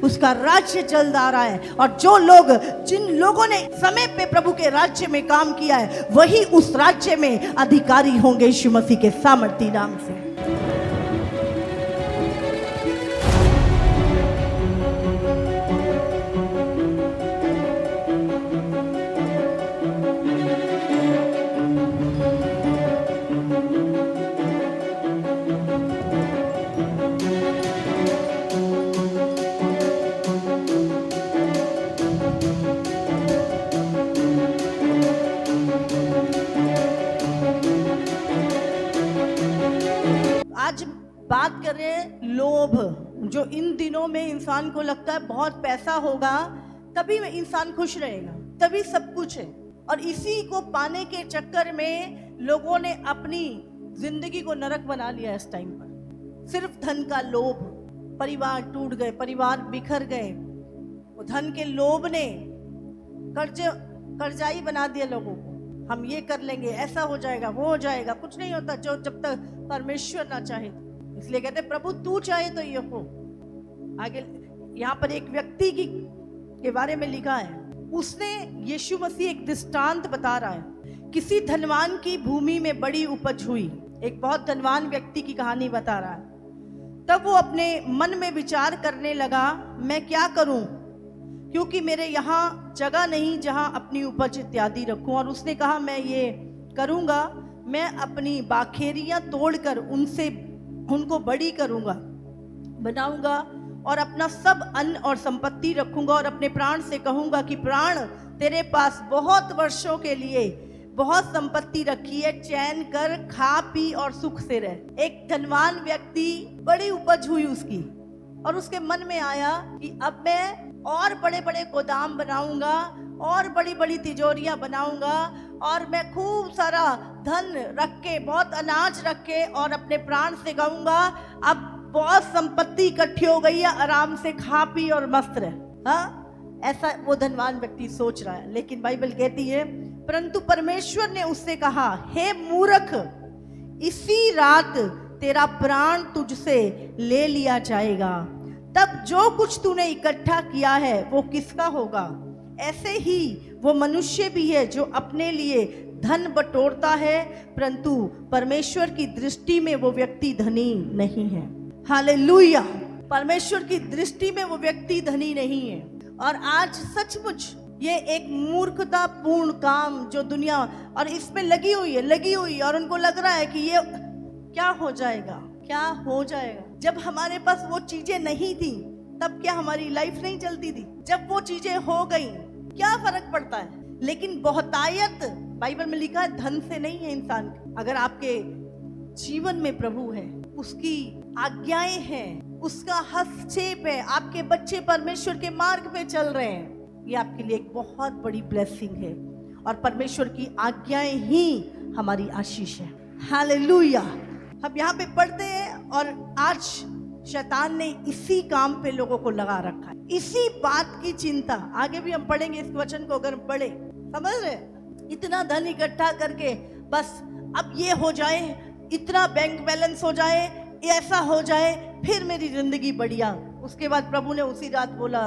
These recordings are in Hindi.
उसका राज्य जल्द आ रहा है। और जो लोग, जिन लोगों ने समय पे प्रभु के राज्य में काम किया है, वही उस राज्य में अधिकारी होंगे यीशु मसीह के सामर्थी नाम से। आज बात करें लोभ, जो इन दिनों में इंसान को लगता है बहुत पैसा होगा तभी इंसान खुश रहेगा, तभी सब कुछ है। और इसी को पाने के चक्कर में लोगों ने अपनी जिंदगी को नरक बना लिया। इस टाइम पर सिर्फ धन का लोभ, परिवार टूट गए, परिवार बिखर गए। धन के लोभ ने कर्जाई बना दिया लोगों को। हम ये कर लेंगे, ऐसा हो जाएगा, वो हो जाएगा। कुछ नहीं होता जो जब तक परमेश्वर ना चाहे। इसलिए कहते प्रभु तू चाहे तो ये हो। आगे यहाँ पर एक व्यक्ति के बारे में लिखा है, उसने, यीशु मसीह एक दृष्टांत बता रहा है। किसी धनवान की भूमि में बड़ी उपज हुई। एक बहुत धनवान व्यक्ति की कहानी बता रहा है। तब वो अपने मन में विचार करने लगा, मैं क्या करूं, क्योंकि मेरे यहाँ जगह नहीं जहाँ अपनी उपज इत्यादि रखूं। और उसने कहा मैं ये करूंगा, मैं अपनी बाखेरियां तोड़कर उनको बड़ी करूंगा, बनाऊंगा और अपना सब अन्न और संपत्ति रखूंगा और अपने प्राण से कहूंगा कि प्राण, तेरे पास बहुत वर्षों के लिए बहुत संपत्ति रखी है, चैन कर, खा पी और सुख से रह। एक धनवान व्यक्ति, बड़ी उपज हुई उसकी, और उसके मन में आया कि अब मैं और बड़े बड़े गोदाम बनाऊंगा और बड़ी बड़ी तिजोरियां बनाऊंगा और मैं खूब सारा धन रख के, बहुत अनाज रख के, और अपने प्राण से कहूंगा अब बहुत संपत्ति इकट्ठी हो गई है, आराम से खा पी और मस्त रहे। हाँ, ऐसा वो धनवान व्यक्ति सोच रहा है। लेकिन बाइबल कहती है, परंतु परमेश्वर ने उससे कहा, हे मूर्ख, इसी रात तेरा प्राण तुझसे ले लिया जाएगा। तब जो कुछ तूने इकट्ठा किया है वो किसका होगा? ऐसे ही वो मनुष्य भी है जो अपने लिए धन बटोरता है, परंतु परमेश्वर की दृष्टि में वो व्यक्ति धनी नहीं है। हालेलुया! परमेश्वर की दृष्टि में वो व्यक्ति धनी नहीं है। और आज सचमुच ये एक मूर्खतापूर्ण काम जो दुनिया और इसमें लगी हुई है, और उनको लग रहा है कि ये क्या हो जाएगा, क्या हो जाएगा। जब हमारे पास वो चीजें नहीं थी तब क्या हमारी लाइफ नहीं चलती थी? जब वो चीजें हो गई क्या फर्क पड़ता है? लेकिन बहुतायत, बाइबल में लिखा है, धन से नहीं है इंसान। अगर आपके जीवन में प्रभु है, उसकी आज्ञाएं हैं, उसका हस्तक्षेप है, आपके बच्चे परमेश्वर के मार्ग पे चल रहे हैं, ये आपके लिए एक बहुत बड़ी ब्लेसिंग है। और परमेश्वर की आज्ञाएं ही हमारी आशीष है। हालेलुया! हम यहाँ पे पढ़ते हैं और आज शैतान ने इसी काम पे लोगों को लगा रखा है, इसी बात की चिंता। आगे भी हम पढ़ेंगे इस वचन को, अगर हम पढ़े, समझ रहे, इतना धन इकट्ठा करके बस अब ये हो जाए, इतना बैंक बैलेंस हो जाए, ऐसा हो जाए, फिर मेरी जिंदगी बढ़िया। उसके बाद प्रभु ने उसी रात बोला,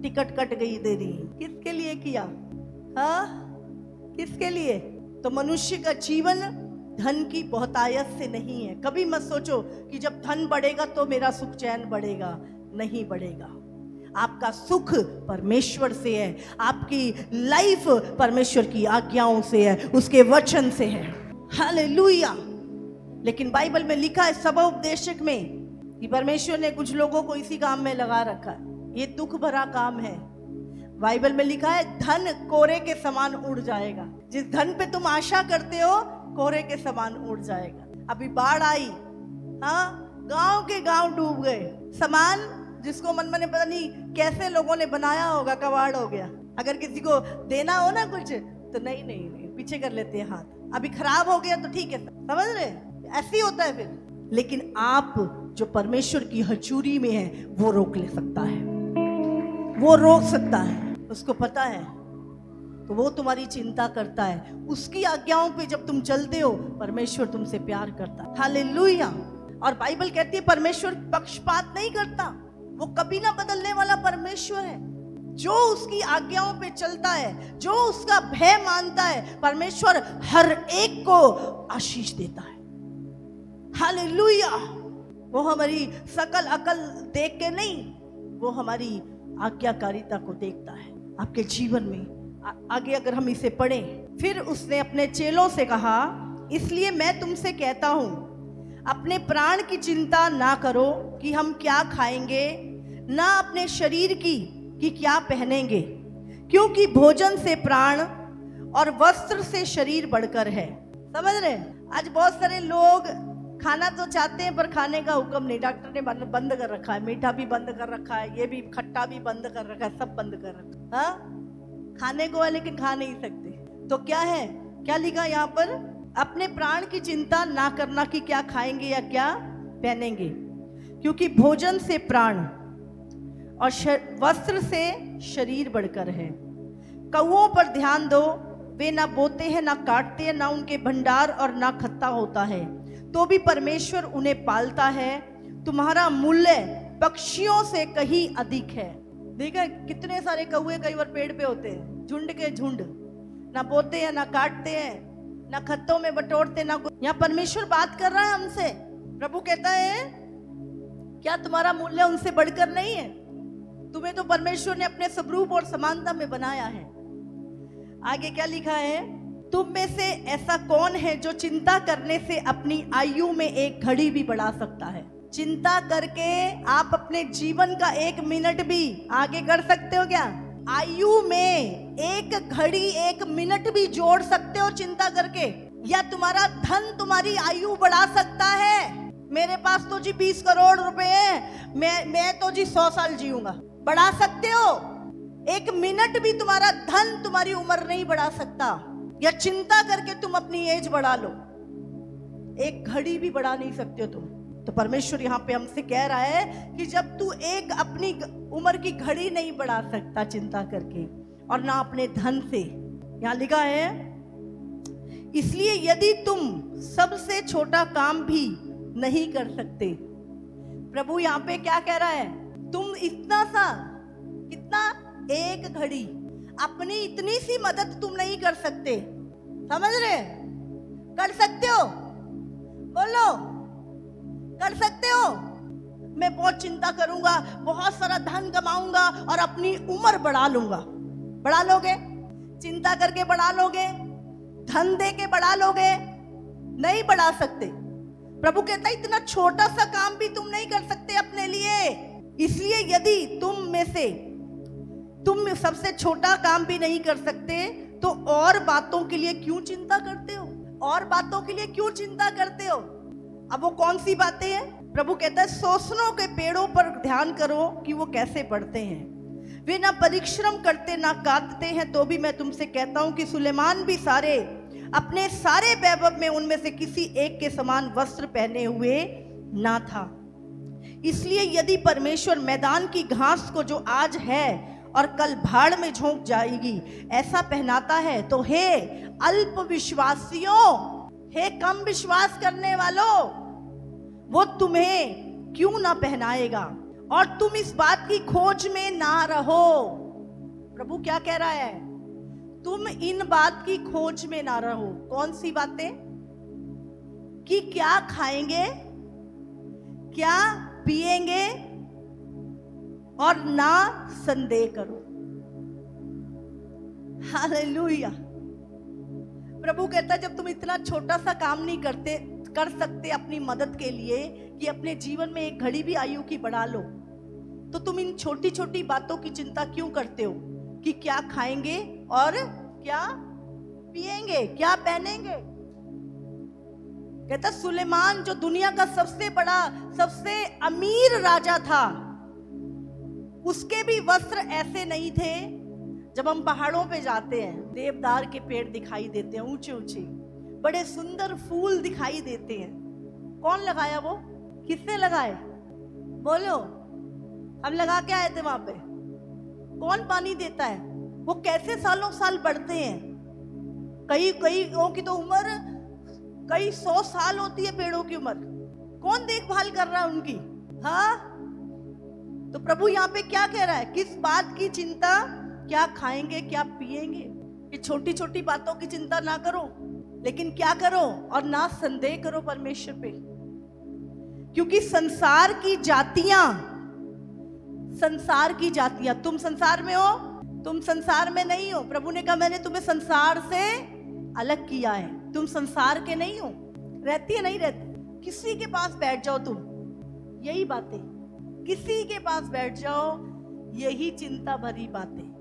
टिकट कट गई तेरी। किसके लिए किया? हाँ, किसके लिए? तो मनुष्य का जीवन धन की बहुतायत से नहीं है। कभी मत सोचो कि जब धन बढ़ेगा तो मेरा सुख चैन बढ़ेगा, नहीं बढ़ेगा। आपका सुख परमेश्वर से है, आपकी लाइफ परमेश्वर की आज्ञाओं से है, उसके वचन से है। हालेलुया! लेकिन बाइबल में लिखा है सबोपदेशक में कि परमेश्वर ने कुछ लोगों को इसी काम में लगा रखा है। ये दुख भरा काम है। बाइबल में लिखा है, धन कोरे के समान उड़ जाएगा। जिस धन पे तुम आशा करते हो, कोरे के समान उड़ जाएगा। अभी बाढ़ आई, हाँ, गांव के गांव डूब गए। सामान जिसको मन में पता नहीं कैसे लोगों ने बनाया होगा, कबाड़ हो गया। अगर किसी को देना हो ना कुछ तो नहीं पीछे कर लेते हैं हाथ। अभी खराब हो गया तो ठीक है, समझ रहे, ऐसे ही होता है फिर। लेकिन आप जो परमेश्वर की हजूरी में है वो रोक ले सकता है, वो रोक सकता है, उसको पता है। तो वो तुम्हारी चिंता करता है। उसकी आज्ञाओं पे जब तुम चलते हो, परमेश्वर तुमसे प्यार करता है। हालेलुया! और बाइबल कहती है परमेश्वर पक्षपात नहीं करता, वो कभी ना बदलने वाला परमेश्वर है। जो उसकी आज्ञाओं पे चलता है, जो उसका भय मानता है, परमेश्वर हर एक को आशीष देता है। हालेलुया। वो हमारी सकल अकल देख के नहीं, वो हमारी आज्ञाकारिता को देखता है आपके जीवन में। आगे अगर हम इसे पढ़ें, फिर उसने अपने चेलों से कहा, इसलिए मैं तुमसे कहता हूं, अपने प्राण की चिंता ना करो कि हम क्या खाएंगे, ना अपने शरीर की कि क्या पहनेंगे, क्योंकि भोजन से प्राण और वस्त्र से शरीर बढ़कर है। समझ रहे? आज बहुत सारे लोग खाना तो चाहते हैं पर खाने का हुक्म नहीं। डॉक्टर ने बंद कर रखा है, मीठा भी बंद कर रखा है, ये भी खट्टा भी बंद कर रखा है, सब बंद कर रखा है। खाने को है लेकिन खा नहीं सकते। तो क्या है, क्या लिखा यहाँ पर? अपने प्राण की चिंता ना करना कि क्या खाएंगे या क्या पहनेंगे, क्योंकि भोजन से प्राण और वस्त्र से शरीर बढ़कर है। कौओं पर ध्यान दो, वे ना बोते हैं ना काटते हैं, ना उनके भंडार और ना खत्ता होता है, तो भी परमेश्वर उन्हें पालता है। तुम्हारा मूल्य पक्षियों से कहीं अधिक है। देखा कितने सारे कौए कई बार पेड़ पे होते हैं, झुंड के झुंड, ना बोते हैं ना काटते हैं ना खत्तों में बटोरते ना। यहाँ परमेश्वर बात कर रहा है हमसे। प्रभु कहता है, क्या तुम्हारा मूल्य उनसे बढ़कर नहीं है? तुम्हें तो परमेश्वर ने अपने स्वरूप और समानता में बनाया है। आगे क्या लिखा है? तुम में से ऐसा कौन है जो चिंता करने से अपनी आयु में एक घड़ी भी बढ़ा सकता है? चिंता करके आप अपने जीवन का एक मिनट भी आगे कर सकते हो क्या? आयु में एक घड़ी एक मिनट भी जोड़ सकते हो चिंता करके? या तुम्हारा धन तुम्हारी आयु बढ़ा सकता है? मेरे पास तो जी 20 करोड़ रुपए हैं, मैं तो जी 100 साल जीऊंगा। बढ़ा सकते हो? एक मिनट भी तुम्हारा धन तुम्हारी उम्र नहीं बढ़ा सकता। या चिंता करके तुम अपनी एज बढ़ा लो, एक घड़ी भी बढ़ा नहीं सकते हो तुम। तो परमेश्वर यहाँ पे हमसे कह रहा है कि जब तू एक अपनी उम्र की घड़ी नहीं बढ़ा सकता चिंता करके, और ना अपने धन से, यहाँ लिखा है, इसलिए यदि तुम सबसे छोटा काम भी नहीं कर सकते। प्रभु यहाँ पे क्या कह रहा है? तुम इतना सा, कितना, एक घड़ी, अपनी इतनी सी मदद तुम नहीं कर सकते। समझ रहे? कर सकते हो? बोलो, कर सकते हो? मैं बहुत चिंता करूंगा, बहुत सारा धन कमाऊंगा और अपनी उम्र बढ़ा लूंगा। बढ़ा लोगे? चिंता करके बढ़ा लोगे? धन दे के बढ़ा लोगे? नहीं बढ़ा सकते। प्रभु कहता है इतना छोटा सा काम भी तुम नहीं कर सकते अपने लिए। इसलिए यदि तुम सबसे छोटा काम भी नहीं कर सकते, तो और बातों के लिए क्यों चिंता करते हो? और बातों के लिए क्यों चिंता करते हो? अब वो कौन सी बातें हैं? प्रभु कहता है, सोसनों के पेड़ों पर ध्यान करो कि वो कैसे बढ़ते हैं। वे ना परिश्रम करते ना काटते हैं, तो भी मैं तुमसे कहता हूं कि सुलेमान भी अपने सारे वैभव में उनमें से किसी एक के समान वस्त्र पहने हुए ना था। इसलिए यदि परमेश्वर मैदान की घास को जो आज है और कल भाड़ में झोंक जाएगी ऐसा पहनाता है, तो हे अल्प विश्वासियों, हे कम विश्वास करने वालों, वो तुम्हें क्यों ना पहनाएगा। और तुम इस बात की खोज में ना रहो। प्रभु क्या कह रहा है? तुम इन बात की खोज में ना रहो। कौन सी बातें? कि क्या खाएंगे, क्या पिएंगे, और ना संदेह करो। हालेलुया। प्रभु कहता है जब तुम इतना छोटा सा काम नहीं कर सकते अपनी मदद के लिए कि अपने जीवन में एक घड़ी भी आयु की बढ़ा लो, तो तुम इन छोटी छोटी बातों की चिंता क्यों करते हो? कि क्या खाएंगे और क्या पिएंगे, क्या पहनेंगे। कहता सुलेमान जो दुनिया का सबसे बड़ा, सबसे अमीर राजा था, उसके भी वस्त्र ऐसे नहीं थे। जब हम पहाड़ों पे जाते हैं, देवदार के पेड़ दिखाई देते हैं, ऊंचे ऊंचे, बड़े सुंदर फूल दिखाई देते हैं। कौन लगाया वो? किसने लगाए? बोलो। हम लगा के आए थे वहां पे। कौन पानी देता है? वो कैसे सालों साल बढ़ते हैं। कई की तो उम्र कई 100 साल होती है पेड़ों की उम्र। कौन देखभाल कर रहा है उनकी? हाँ, तो प्रभु यहाँ पे क्या कह रहा है? किस बात की चिंता? क्या खाएंगे, क्या पिएंगे? ये छोटी छोटी बातों की चिंता ना करो, लेकिन क्या करो? और ना संदेह करो परमेश्वर पे, क्योंकि संसार की जातियां, तुम संसार में हो, तुम संसार में नहीं हो। प्रभु ने कहा मैंने तुम्हें संसार से अलग किया है, तुम संसार के नहीं हो। रहती है नहीं रहती? किसी के पास बैठ जाओ तुम, यही बातें, किसी के पास बैठ जाओ, यही चिंता भरी बातें,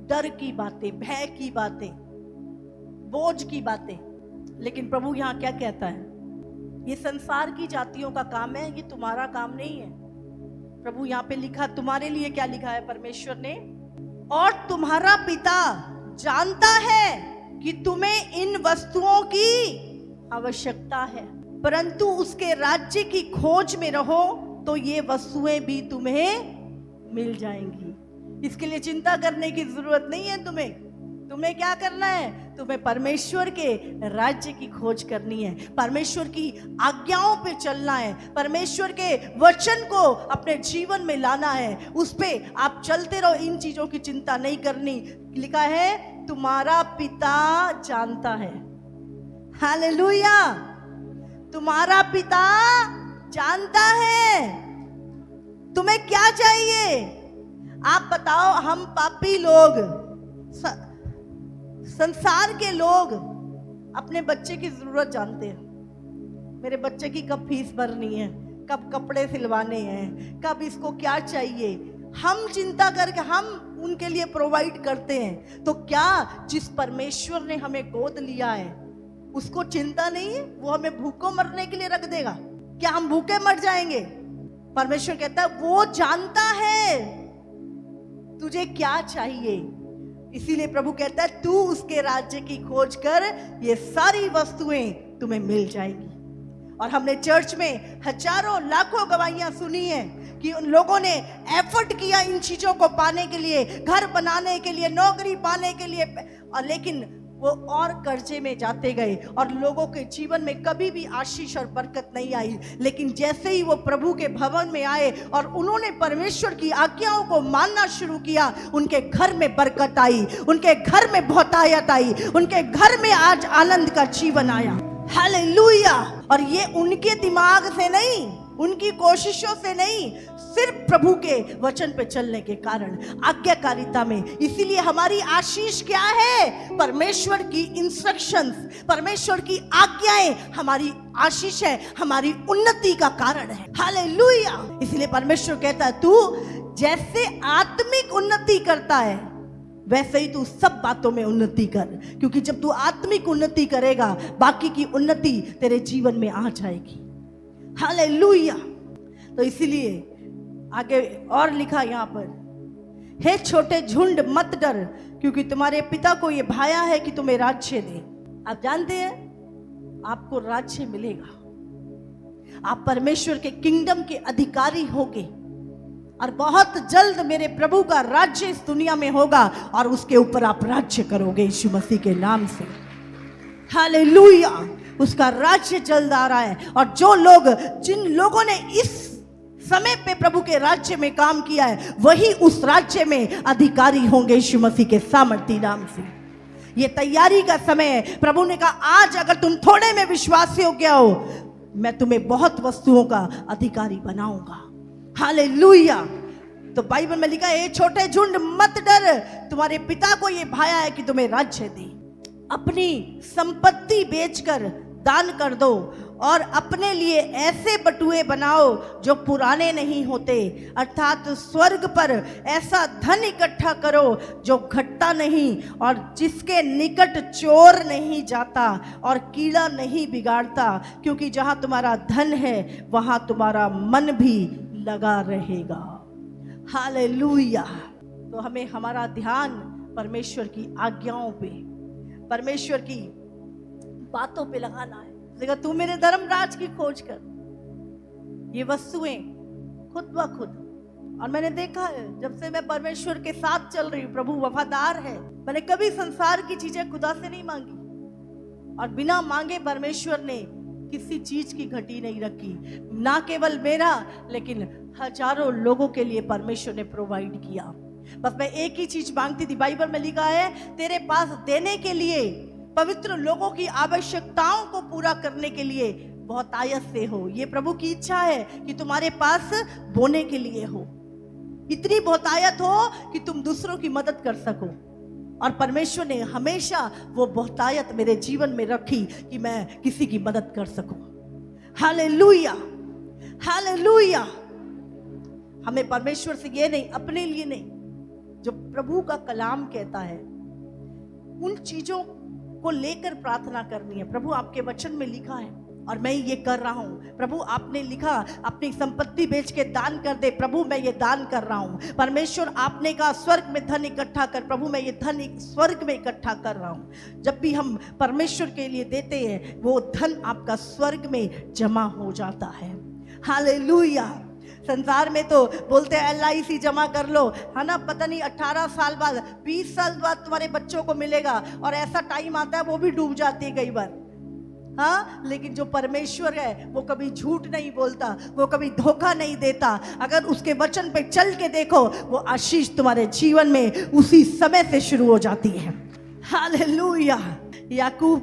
डर की बातें, भय की बातें, बोझ की बातें। लेकिन प्रभु यहाँ क्या कहता है? ये संसार की जातियों का काम है, ये तुम्हारा काम नहीं है। प्रभु यहाँ पे लिखा, तुम्हारे लिए क्या लिखा है परमेश्वर ने? और तुम्हारा पिता जानता है कि तुम्हें इन वस्तुओं की आवश्यकता है, परंतु उसके राज्य की खोज में रहो तो ये वस्तुएं भी तुम्हें मिल जाएंगी। इसके लिए चिंता करने की जरूरत नहीं है तुम्हें। तुम्हें क्या करना है? तुम्हें परमेश्वर के राज्य की खोज करनी है, परमेश्वर की आज्ञाओं पे चलना है, परमेश्वर के वचन को अपने जीवन में लाना है, उस पे आप चलते रहो। इन चीजों की चिंता नहीं करनी। लिखा है तुम्हारा पिता जानता है। हालेलुया! तुम्हारा पिता जानता है तुम्हें क्या चाहिए। आप बताओ, हम पापी लोग, संसार के लोग अपने बच्चे की जरूरत जानते हैं। मेरे बच्चे की कब फीस भरनी है, कब कपड़े सिलवाने हैं, कब इसको क्या चाहिए, हम चिंता करके हम उनके लिए प्रोवाइड करते हैं। तो क्या जिस परमेश्वर ने हमें गोद लिया है उसको चिंता नहीं है? वो हमें भूखों मरने के लिए रख देगा? क्या हम भूखे मर जाएंगे? परमेश्वर कहता है वो जानता है तुझे क्या चाहिए। इसीलिए प्रभु कहता है तू उसके राज्य की खोज कर, ये सारी वस्तुएं तुम्हें मिल जाएंगी। और हमने चर्च में हजारों लाखों गवाहियां सुनी है कि उन लोगों ने एफर्ट किया इन चीजों को पाने के लिए, घर बनाने के लिए, नौकरी पाने के लिए, और लेकिन वो और कर्जे में जाते गए और लोगों के जीवन में कभी भी आशीष और बरकत नहीं आई। लेकिन जैसे ही वो प्रभु के भवन में आए और उन्होंने परमेश्वर की आज्ञाओं को मानना शुरू किया, उनके घर में बरकत आई, उनके घर में बहुतायत आई, उनके घर में आज आनंद का जीवन आया। हालेलुया! और ये उनके दिमाग से नहीं, उनकी कोशिशों से नहीं, सिर्फ प्रभु के वचन पे चलने के कारण, आज्ञाकारिता में। इसीलिए हमारी आशीष क्या है? परमेश्वर की इंस्ट्रक्शंस, परमेश्वर की आज्ञाएं हमारी आशीष है, हमारी उन्नति का कारण है। हालेलुया! इसलिए परमेश्वर कहता है तू जैसे आत्मिक उन्नति करता है वैसे ही तू सब बातों में उन्नति कर, क्योंकि जब तू आत्मिक उन्नति करेगा बाकी की उन्नति तेरे जीवन में आ जाएगी। हालेलुया! तो इसीलिए आगे और लिखा यहाँ पर, हे छोटे झुंड मत डर, क्योंकि तुम्हारे पिता को ये भाया है कि तुम्हें राज्य दे। आप जानते हैं आपको राज्य मिलेगा, आप परमेश्वर के किंगडम के अधिकारी होगे, और बहुत जल्द मेरे प्रभु का राज्य इस दुनिया में होगा और उसके ऊपर आप राज्य करोगे यीशु मसीह के नाम से। हालेलुया! उसका राज्य जल्द आ रहा है। और जो लोग, जिन लोगों ने इस समय पे प्रभु के राज्य में काम किया है, वही उस राज्य में अधिकारी होंगे यीशु मसीह के सामर्थी नाम से। ये तैयारी का समय है। प्रभु ने कहा आज अगर तुम थोड़े में विश्वासी हो गया हो, मैं तुम्हें बहुत वस्तुओं का अधिकारी बनाऊंगा। हालेलुया! तो बाइबल में लिखा है छोटे झुंड मत डर, तुम्हारे पिता को ये भाया है कि तुम्हें राज्य दे। अपनी संपत्ति बेचकर दान कर दो और अपने लिए ऐसे बटुए बनाओ जो पुराने नहीं होते, अर्थात स्वर्ग पर ऐसा धन इकट्ठा करो जो घटता नहीं और जिसके निकट चोर नहीं जाता और कीड़ा नहीं बिगाड़ता, क्योंकि जहां तुम्हारा धन है वहां तुम्हारा मन भी लगा रहेगा। हालेलुया! तो हमें हमारा ध्यान परमेश्वर की आज्ञाओं पे, परमेश्वर की बातों पे लगाना है। देखा तू मेरे धर्मराज की खोज कर, ये वस्तुएं खुद ब खुद। और मैंने देखा है जब से मैं परमेश्वर के साथ चल रही हूँ, प्रभु वफादार है। मैंने कभी संसार की चीजें खुदा से नहीं मांगी, और बिना मांगे परमेश्वर ने किसी चीज की घटी नहीं रखी। ना केवल मेरा लेकिन हजारों लोगों के लिए परमेश्वर ने प्रोवाइड किया। बस मैं एक ही चीज मांगती थी, बाइबल में लिखा है तेरे पास देने के लिए, पवित्र लोगों की आवश्यकताओं को पूरा करने के लिए बहुतायत से हो। ये प्रभु की इच्छा है कि तुम्हारे पास बोने के लिए हो, इतनी बहुतायत हो कि तुम दूसरों की मदद कर सको। और परमेश्वर ने हमेशा वो बहुतायत मेरे जीवन में रखी कि मैं किसी की मदद कर सकूं। Hallelujah, hallelujah. हमें परमेश्वर से ये नहीं, अपने लिए नहीं, जो प्रभु का कलाम कहता है उन चीजों को लेकर प्रार्थना करनी है। प्रभु आपके वचन में लिखा है और मैं ये कर रहा हूं। प्रभु आपने लिखा अपनी संपत्ति बेच के दान कर दे, प्रभु मैं ये दान कर रहा हूं। परमेश्वर आपने कहा स्वर्ग में धन इकट्ठा कर, प्रभु मैं ये धन स्वर्ग में इकट्ठा कर रहा हूं। जब भी हम परमेश्वर के लिए देते हैं वो धन आपका स्वर्ग में जमा हो जाता है। हालेलुया। संसार में तो बोलते हैं LIC जमा कर लो, है ना, पता नहीं 18 साल बाद 20 साल बाद तुम्हारे बच्चों को मिलेगा, और ऐसा टाइम आता है वो भी डूब जाती है कई बार। हाँ, लेकिन जो परमेश्वर है वो कभी झूठ नहीं बोलता, वो कभी धोखा नहीं देता। अगर उसके वचन पे चल के देखो वो आशीष तुम्हारे जीवन में उसी समय से शुरू हो जाती है। हालेलुया। याकूब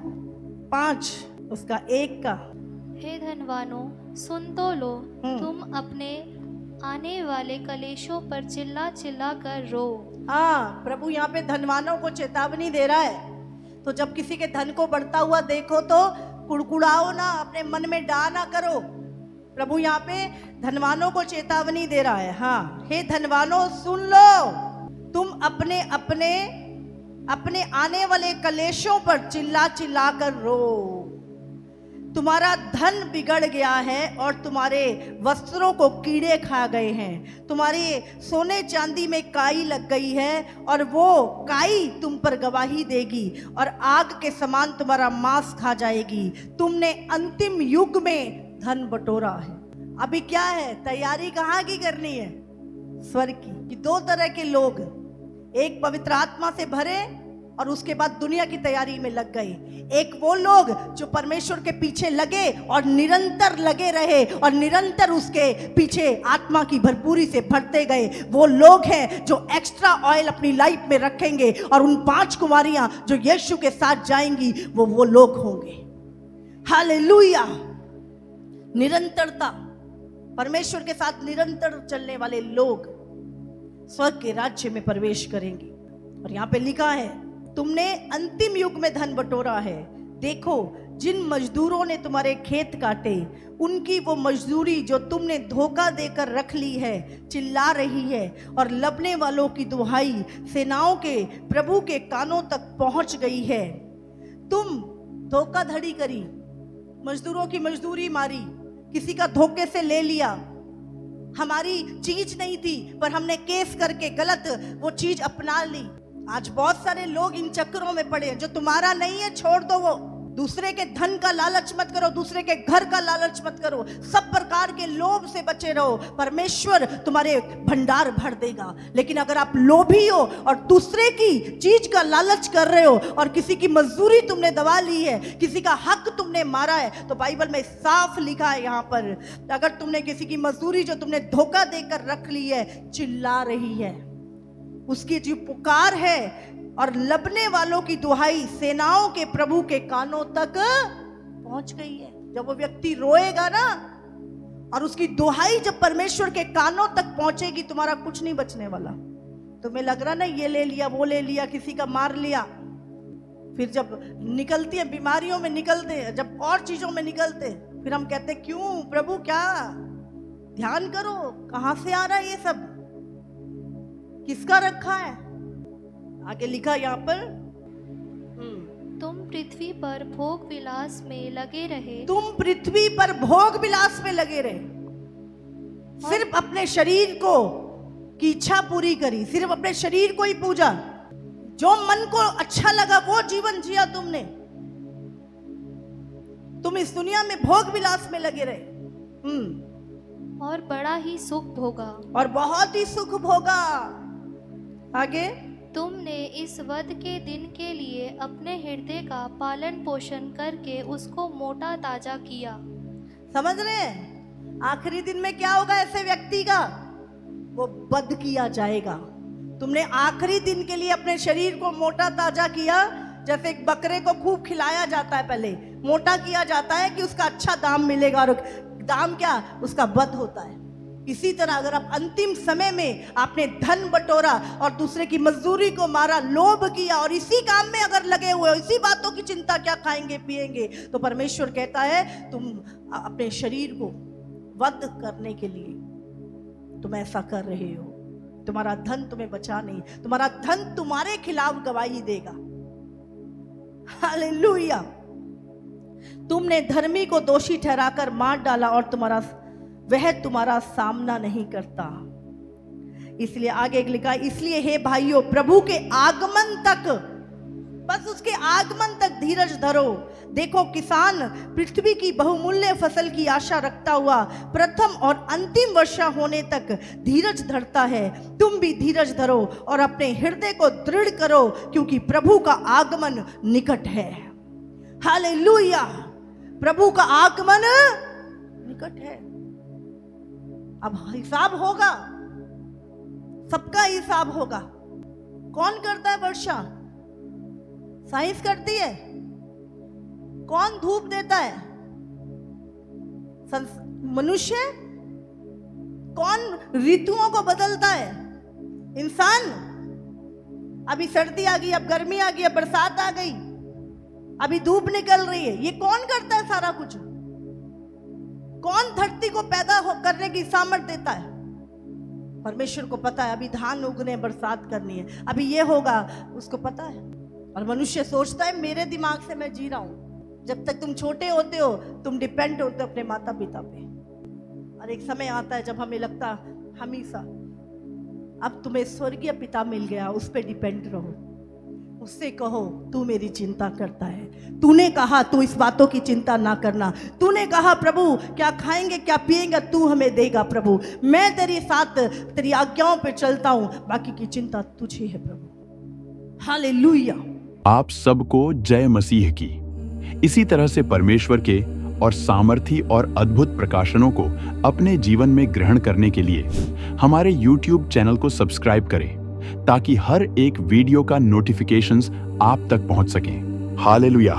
5 उसका 1 का, हे धनवानों सुन तो लो, तुम अपने आने वाले कलेशों पर चिल्ला चिल्ला कर रो। हाँ, प्रभु यहाँ पे धनवानों को चेतावनी दे रहा है। तो जब किसी के धन को बढ़ता हुआ देखो तो कुड़कुड़ाओ ना, अपने मन में डा ना करो। प्रभु यहाँ पे धनवानों को चेतावनी दे रहा है। हाँ, हे धनवानों सुन लो, तुम अपने अपने अपने आने वाले कलेशों पर चिल्ला चिल्ला कर रो। तुम्हारा धन बिगड़ गया है और तुम्हारे वस्त्रों को कीड़े खा गए हैं। तुम्हारे सोने चांदी में काई लग गई है और वो काई तुम पर गवाही देगी और आग के समान तुम्हारा मांस खा जाएगी। तुमने अंतिम युग में धन बटोरा है। अभी क्या है, तैयारी कहाँ की करनी है? स्वर्ग की। कि 2 तरह के लोग, एक पवित्र आत्मा से भरे और उसके बाद दुनिया की तैयारी में लग गए। एक वो लोग जो परमेश्वर के पीछे लगे और निरंतर लगे रहे और निरंतर उसके पीछे आत्मा की भरपूरी से भरते गए। वो लोग हैं जो एक्स्ट्रा ऑयल अपनी लाइफ में रखेंगे और उन 5 कुमारियां जो यीशु के साथ जाएंगी वो लोग होंगे। हालेलुया। निरंतरता, परमेश्वर के साथ निरंतर चलने वाले लोग स्वर्ग के राज्य में प्रवेश करेंगे। और यहाँ पे लिखा है तुमने अंतिम युग में धन बटोरा है। देखो, जिन मजदूरों ने तुम्हारे खेत काटे उनकी वो मजदूरी जो तुमने धोखा देकर रख ली है चिल्ला रही है, और लबने वालों की दुहाई सेनाओं के प्रभु के कानों तक पहुंच गई है। तुम धोखाधड़ी करी, मजदूरों की मजदूरी मारी, किसी का धोखे से ले लिया। हमारी चीज नहीं थी पर हमने केस करके गलत वो चीज अपना ली। आज बहुत सारे लोग इन चक्करों में पड़े हैं। जो तुम्हारा नहीं है छोड़ दो, वो दूसरे के धन का लालच मत करो, दूसरे के घर का लालच मत करो, सब प्रकार के लोभ से बचे रहो। परमेश्वर तुम्हारे भंडार भर देगा। लेकिन अगर आप लोभी हो और दूसरे की चीज का लालच कर रहे हो और किसी की मजदूरी तुमने दबा ली है, किसी का हक तुमने मारा है, तो बाइबल में साफ लिखा है यहाँ पर, अगर तुमने किसी की मजदूरी जो तुमने धोखा देकर रख ली है चिल्ला रही है, उसकी जो पुकार है और लबने वालों की दुहाई सेनाओं के प्रभु के कानों तक पहुंच गई है। जब वो व्यक्ति रोएगा ना और उसकी दुहाई जब परमेश्वर के कानों तक पहुंचेगी, तुम्हारा कुछ नहीं बचने वाला। तुम्हें लग रहा ना ये ले लिया वो ले लिया, किसी का मार लिया, फिर जब निकलती है बीमारियों में निकलते, जब और चीजों में निकलते, फिर हम कहते क्यों प्रभु, क्या ध्यान करो कहां से आ रहा है ये सब, किसका रखा है। आगे लिखा यहाँ पर, तुम पृथ्वी पर भोग विलास में लगे रहे। तुम पृथ्वी पर भोग विलास में लगे रहे, सिर्फ अपने शरीर को की इच्छा पूरी करी, सिर्फ अपने शरीर को ही पूजा, जो मन को अच्छा लगा वो जीवन जिया तुमने। तुम इस दुनिया में भोग विलास में लगे रहे और बड़ा ही सुख भोगा, और बहुत ही सुख भोगा। आगे, तुमने इस वध के दिन के लिए अपने हृदय का पालन पोषण करके उसको मोटा ताजा किया। समझ रहे हैं? आखिरी दिन में क्या होगा ऐसे व्यक्ति का? वो वध किया जाएगा। तुमने आखिरी दिन के लिए अपने शरीर को मोटा ताजा किया, जैसे एक बकरे को खूब खिलाया जाता है, पहले मोटा किया जाता है कि उसका अच्छा दाम मिलेगा, और दाम क्या? उसका वध होता है। इसी तरह अगर आप अंतिम समय में आपने धन बटोरा और दूसरे की मजदूरी को मारा, लोभ किया और इसी काम में अगर लगे हुए हो, इसी बातों की चिंता, क्या खाएंगे पिएंगे, तो परमेश्वर कहता है तुम अपने शरीर को वध करने के लिए तुम ऐसा कर रहे हो। तुम्हारा धन तुम्हें बचा नहीं, तुम्हारा धन तुम्हारे खिलाफ गवाही देगा। हालेलुया। तुमने धर्मी को दोषी ठहराकर मार डाला और वह तुम्हारा सामना नहीं करता। इसलिए आगे लिखा, इसलिए हे भाइयों, प्रभु के आगमन तक, बस उसके आगमन तक धीरज धरो। देखो, किसान पृथ्वी की बहुमूल्य फसल की आशा रखता हुआ प्रथम और अंतिम वर्षा होने तक धीरज धरता है। तुम भी धीरज धरो और अपने हृदय को दृढ़ करो, क्योंकि प्रभु का आगमन निकट है। हालेलुया। प्रभु का आगमन निकट है। अब हिसाब होगा, सबका हिसाब होगा। कौन करता है वर्षा? साइंस करती है। कौन धूप देता है? मनुष्य। कौन ऋतुओं को बदलता है? इंसान। अभी सर्दी आ गई, अब गर्मी आ गई, अब बरसात आ गई, अभी धूप निकल रही है। ये कौन करता है सारा कुछ? कौन धरती को पैदा करने की सामर्थ्य देता है? परमेश्वर को पता है। अभी धान उगने, बरसात करनी है, अभी ये होगा, उसको पता है। और मनुष्य सोचता है मेरे दिमाग से मैं जी रहा हूं। जब तक तुम छोटे होते हो, तुम डिपेंड होते हो अपने माता पिता पे, और एक समय आता है जब हमें लगता हमेशा अब तुम्हें स्वर्गीय पिता मिल गया, उस पर डिपेंड रहो। उससे कहो तू मेरी चिंता करता है, तूने कहा तू इस बातों की चिंता ना करना, तूने कहा प्रभु क्या खाएंगे क्या पिएंगे तू हमें देगा प्रभु, मैं तेरे साथ तेरी आज्ञाओं पे चलता हूं, बाकी की चिंता तुझे है प्रभु। हालेलुया। आप सबको जय मसीह की। इसी तरह से परमेश्वर के और सामर्थी और अद्भुत प्रकाशनों को अपने जीवन में ग्रहण करने के लिए हमारे YouTube चैनल को सब्सक्राइब करें, ताकि हर एक वीडियो का नोटिफिकेशंस आप तक पहुंच सकें। हालेलुया।